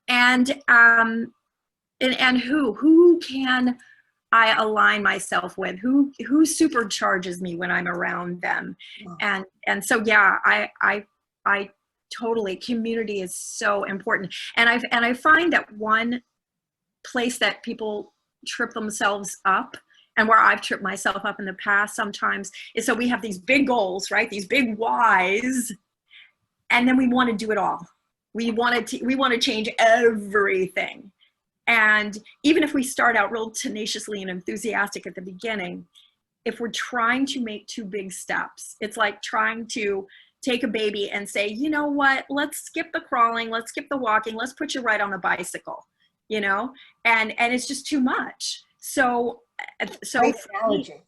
And who can I align myself with? Who supercharges me when I'm around them? Yeah. And so yeah, I totally, community is so important. And I find that one place that people trip themselves up, and where I've tripped myself up in the past sometimes, is so we have these big goals, right? These big whys, and then we want to do it all. We want to change everything. And even if we start out real tenaciously and enthusiastic at the beginning, if we're trying to make two big steps, it's like trying to take a baby and say, you know what, let's skip the crawling, let's skip the walking, let's put you right on the bicycle, you know? And it's just too much. So Great analogy.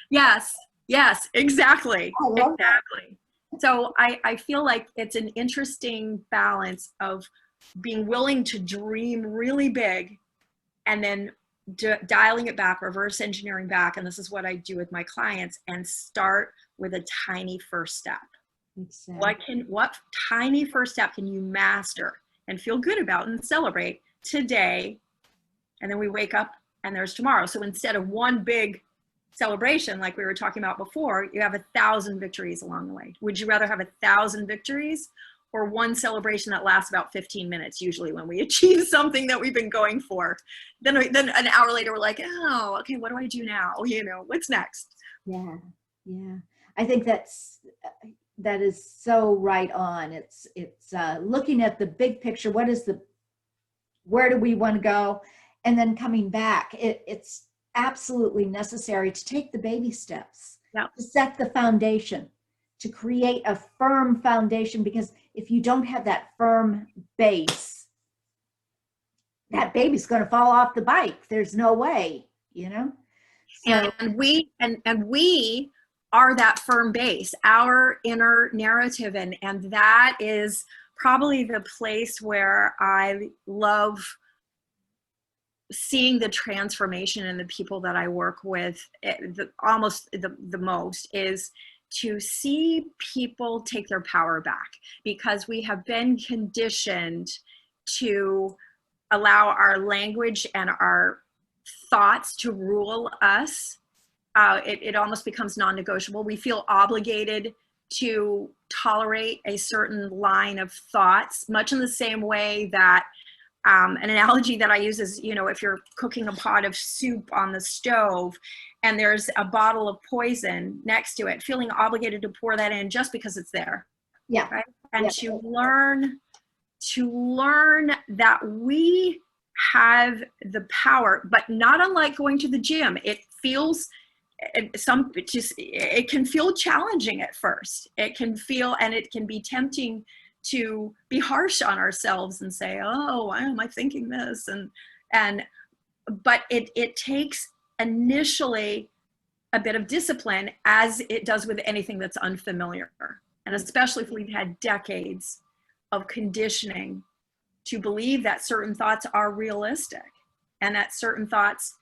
yes, exactly. I love Exactly. So I feel like it's an interesting balance of being willing to dream really big and then dialing it back, reverse engineering back. And this is what I do with my clients, and start with a tiny first step. Exactly. What tiny first step can you master and feel good about and celebrate today? And then we wake up and there's tomorrow. So instead of one big celebration, like we were talking about before, you have 1,000 victories along the way. Would you rather have 1,000 victories or one celebration that lasts about 15 minutes, usually when we achieve something that we've been going for? Then an hour later, we're like, oh, okay, what do I do now? What's next? Yeah. Yeah. I think that is so right on. It's looking at the big picture. Where do we want to go? And then coming back, it's absolutely necessary to take the baby steps, Yeah. to set the foundation, to create a firm foundation, because if you don't have that firm base, that baby's going to fall off the bike. There's no way, So And we are that firm base, our inner narrative, and that is probably the place where I love seeing the transformation in the people that I work with. Almost the most is to see people take their power back, because we have been conditioned to allow our language and our thoughts to rule us. It almost becomes non-negotiable. We feel obligated to tolerate a certain line of thoughts, much in the same way that an analogy that I use is, if you're cooking a pot of soup on the stove and there's a bottle of poison next to it, feeling obligated to pour that in just because it's there. yeah, Right? And yeah. to learn that we have the power, but not unlike going to the gym. It can feel challenging at first. It can be tempting to be harsh on ourselves and say, oh, why am I thinking this? But it takes initially a bit of discipline, as it does with anything that's unfamiliar. And especially if we've had decades of conditioning to believe that certain thoughts are realistic and that certain thoughts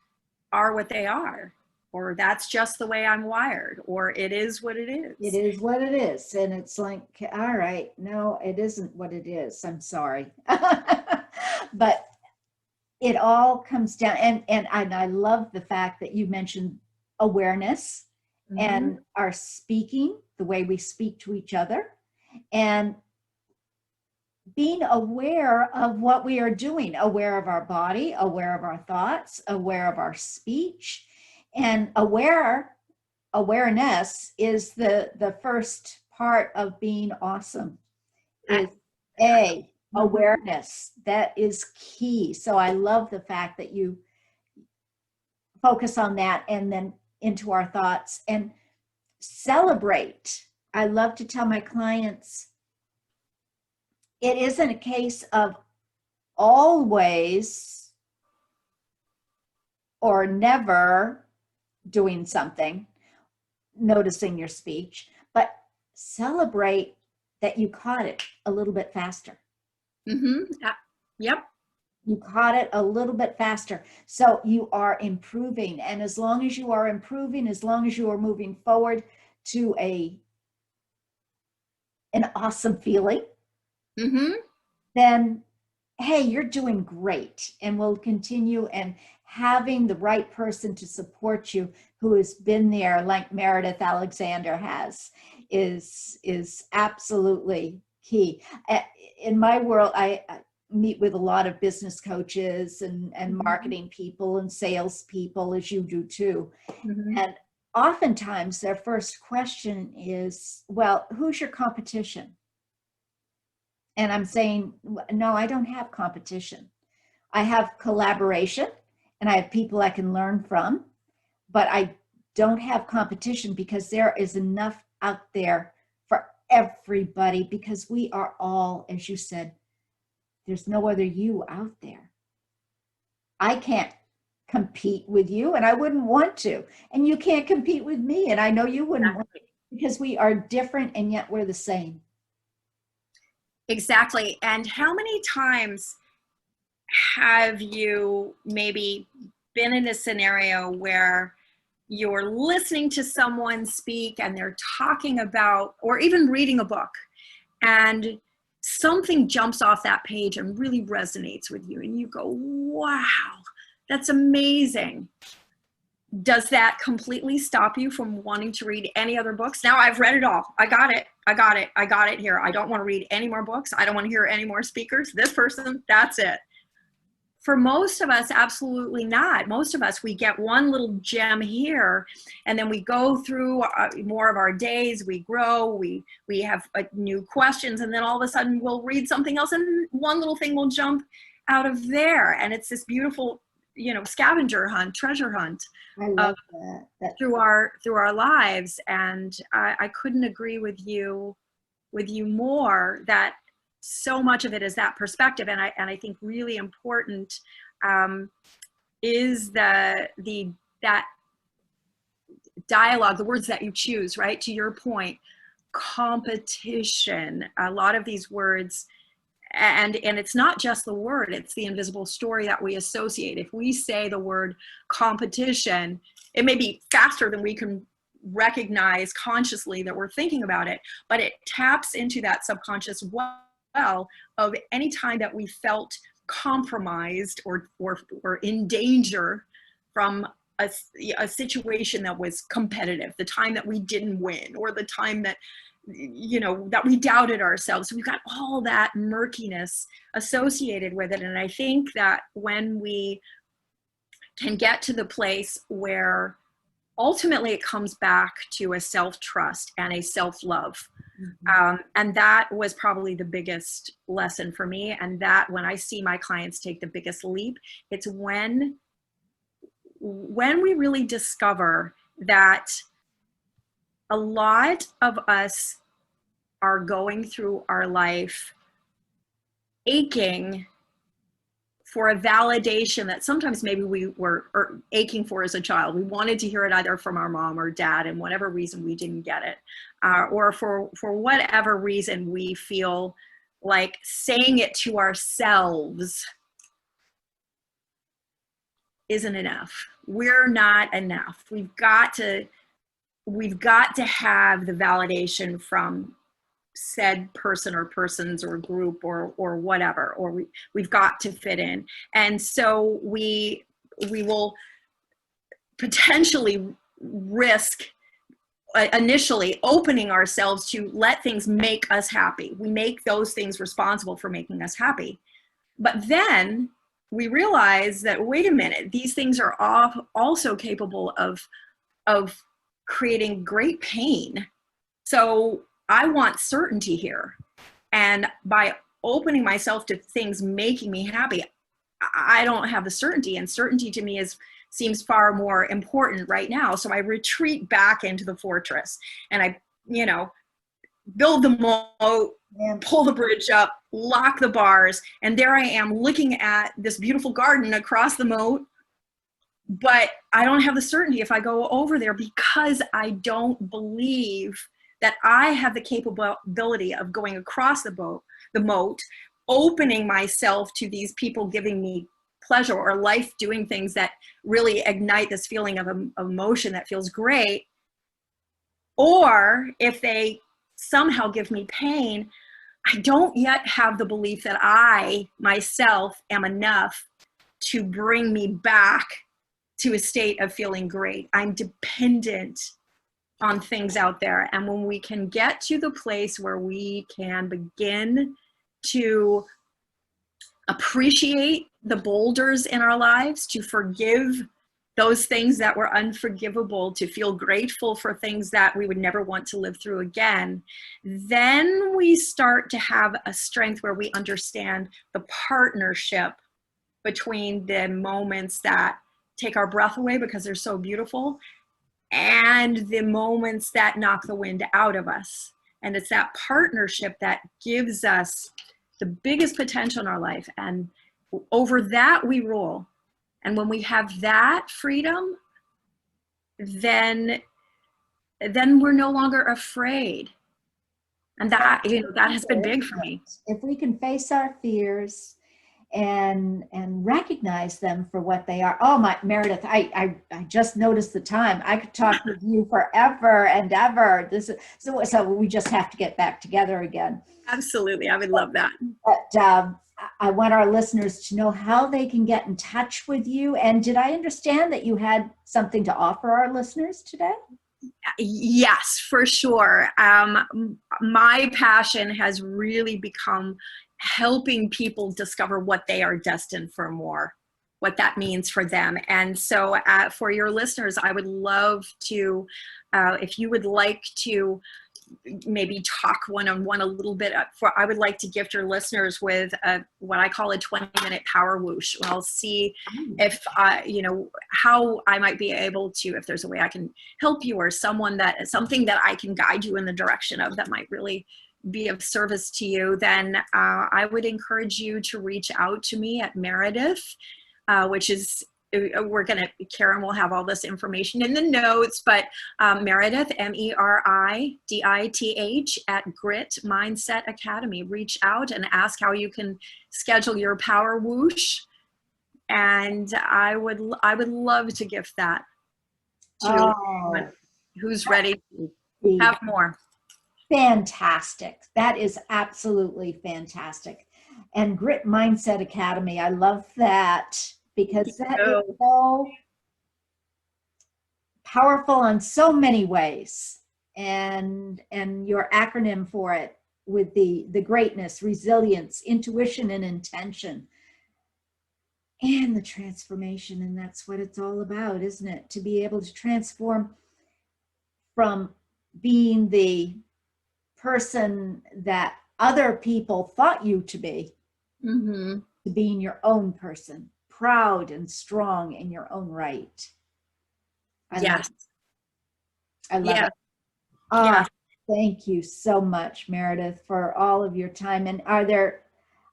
are what they are, or that's just the way I'm wired, or it is what it is. It is what it is. And it's like, all right, no, it isn't what it is. I'm sorry. But it all comes down, and I love the fact that you mentioned awareness and our speaking, the way we speak to each other, and being aware of what we are doing, aware of our body, aware of our thoughts, aware of our speech. And awareness is the first part of being awesome. Is awareness. That is key. So I love the fact that you focus on that and then into our thoughts and celebrate. I love to tell my clients, it isn't a case of always or never doing something, noticing your speech, but celebrate that you caught it a little bit faster. Yep. You caught it a little bit faster. So you are improving. And as long as you are improving, as long as you are moving forward to an awesome feeling, then, hey, you're doing great. And we'll continue, and having the right person to support you who has been there, like Meridith Alexander has, is absolutely key. In my world, I meet with a lot of business coaches and marketing people and sales people, as you do too. And oftentimes their first question is, well, who's your competition? And I'm saying, no, I don't have competition. I have collaboration and I have people I can learn from, but I don't have competition, because there is enough out there for everybody, because we are all, as you said, there's no other you out there. I can't compete with you, and I wouldn't want to. And you can't compete with me, and I know you wouldn't want to, because we are different and yet we're the same. Exactly. And how many times have you maybe been in a scenario where you're listening to someone speak and they're talking about, or even reading a book, and something jumps off that page and really resonates with you, and you go, wow, that's amazing. Does that completely stop you from wanting to read any other books? Now I've read it all. I got it here. I don't want to read any more books. I don't want to hear any more speakers. This person, that's it. For most of us, absolutely not. Most of us, we get one little gem here, and then we go through more of our days, we grow, we have new questions, and then all of a sudden we'll read something else, and one little thing will jump out of there. And it's this beautiful, scavenger hunt, treasure hunt. I love that. Through our lives. And I couldn't agree with you more that so much of it is that perspective. And I think really important is that dialogue, the words that you choose, right? To your point, competition, a lot of these words, and it's not just the word, it's the invisible story that we associate. If we say the word competition, it may be faster than we can recognize consciously that we're thinking about it, but it taps into that subconscious well of any time that we felt compromised or in danger from a situation that was competitive, the time that we didn't win, or the time that that we doubted ourselves. So we've got all that murkiness associated with it. And I think that when we can get to the place where ultimately it comes back to a self-trust and a self-love. Mm-hmm. And that was probably the biggest lesson for me. And that when I see my clients take the biggest leap, it's when we really discover that a lot of us are going through our life aching for a validation that sometimes maybe we were aching for as a child. We wanted to hear it either from our mom or dad, and whatever reason we didn't get it, or for whatever reason we feel like saying it to ourselves isn't enough. We're not enough. We've got to have the validation from said person or persons or group or whatever, or we've got to fit in. And so we will potentially risk initially opening ourselves to let things make us happy. We make those things responsible for making us happy. But then we realize that, wait a minute, these things are also capable of creating great pain. So I want certainty here. And by opening myself to things making me happy, I don't have the certainty. And certainty to me seems far more important right now. So I retreat back into the fortress and I, build the moat, pull the bridge up, lock the bars. And there I am looking at this beautiful garden across the moat. But I don't have the certainty if I go over there, because I don't believe that I have the capability of going across the moat, opening myself to these people giving me pleasure, or life doing things that really ignite this feeling of emotion that feels great. Or if they somehow give me pain, I don't yet have the belief that I myself am enough to bring me back to a state of feeling great. I'm dependent on things out there. And when we can get to the place where we can begin to appreciate the boulders in our lives, to forgive those things that were unforgivable, to feel grateful for things that we would never want to live through again, then we start to have a strength where we understand the partnership between the moments that take our breath away because they're so beautiful, and the moments that knock the wind out of us. And it's that partnership that gives us the biggest potential in our life. And over that we rule. And when we have that freedom, then we're no longer afraid. And that, that has been big for me. If we can face our fears and recognize them for what they are. Oh my, Meredith, I just noticed the time. I could talk with you forever and ever. This is so we just have to get back together again. Absolutely. I would love that. But I want our listeners to know how they can get in touch with you. And did I understand that you had something to offer our listeners today? Yes, for sure. My passion has really become helping people discover what they are destined for more, what that means for them. And so for your listeners, I would love to, if you would like to maybe talk one-on-one a little bit, I would like to gift your listeners with what I call a 20-minute power whoosh. I'll see if, how I might be able to, if there's a way I can help you or something that I can guide you in the direction of that might really be of service to you, then I would encourage you to reach out to me at Meridith, which is, Karen will have all this information in the notes, but Meridith, Meridith at Grit Mindset Academy. Reach out and ask how you can schedule your power whoosh. And I would love to gift that to anyone who's ready to have more. Fantastic. That is absolutely fantastic. And Grit Mindset Academy, I love that, because that is so powerful in so many ways. And your acronym for it with the greatness, resilience, intuition, and intention, and the transformation. And that's what it's all about, isn't it? To be able to transform from being the person that other people thought you to be, to being your own person, proud and strong in your own right. I love it. Thank you so much, Meridith, for all of your time. And are there,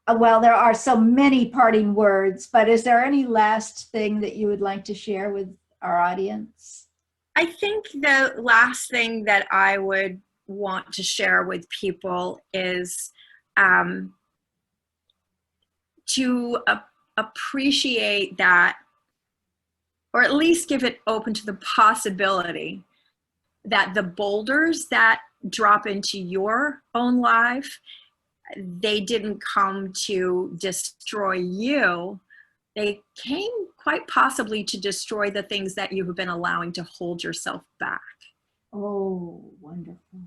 there are so many parting words, but is there any last thing that you would like to share with our audience? I think the last thing that I would want to share with people is to appreciate that, or at least give it open to the possibility that the boulders that drop into your own life, they didn't come to destroy you. They came quite possibly to destroy the things that you have been allowing to hold yourself back. Oh, wonderful.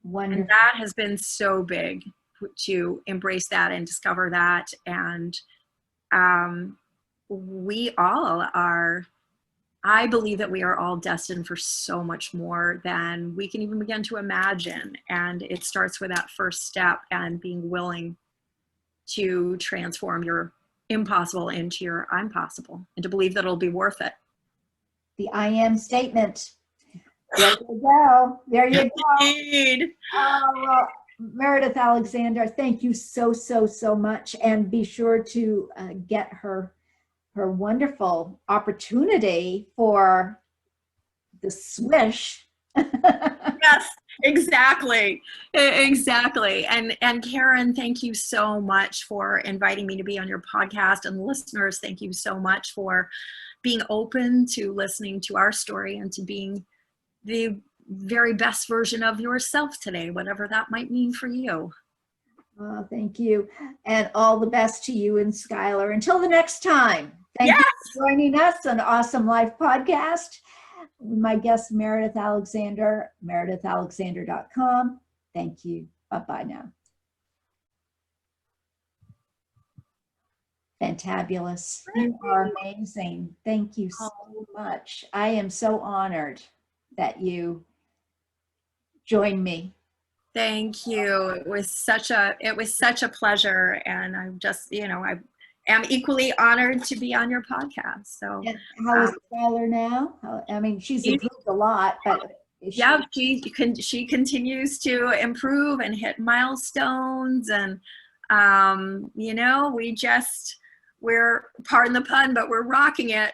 Wonderful. And that has been so big, to embrace that and discover that. And we all are, I believe that we are all destined for so much more than we can even begin to imagine. And it starts with that first step and being willing to transform your impossible into your I'm possible, and to believe that it'll be worth it. The I am statement. There you go. There you go. Indeed. Well, Meridith Alexander, thank you so much. And be sure to get her wonderful opportunity for the swish. Yes, exactly. And Karen, thank you so much for inviting me to be on your podcast. And listeners, thank you so much for being open to listening to our story and to being the very best version of yourself today, whatever that might mean for you. Thank you. And all the best to you and Skylar. Until the next time. Thank you for joining us on Awesome Life Podcast. My guest, Meridith Alexander, meridithalexander.com. Thank you. Bye-bye now. Fantabulous. You are amazing. Thank you so much. I am so honored that you joined me. Thank you. It was such a pleasure. And I'm just, I am equally honored to be on your podcast. So and how is Skylar now? I mean, she's improved a lot, but she continues to improve and hit milestones. And, we're, pardon the pun, but we're rocking it.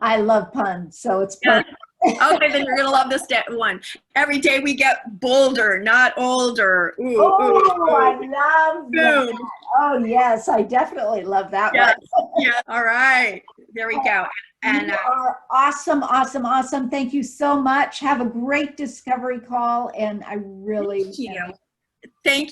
I love puns, so it's perfect. Okay, then you're gonna love this one. Every day we get bolder, not older. Ooh, Oh, I ooh, love that. boom. Oh, yes, I definitely love that Yeah, one. yeah. All right, there we go. And You are awesome, awesome, awesome. Thank you so much. Have a great discovery call, and I really thank you. Thank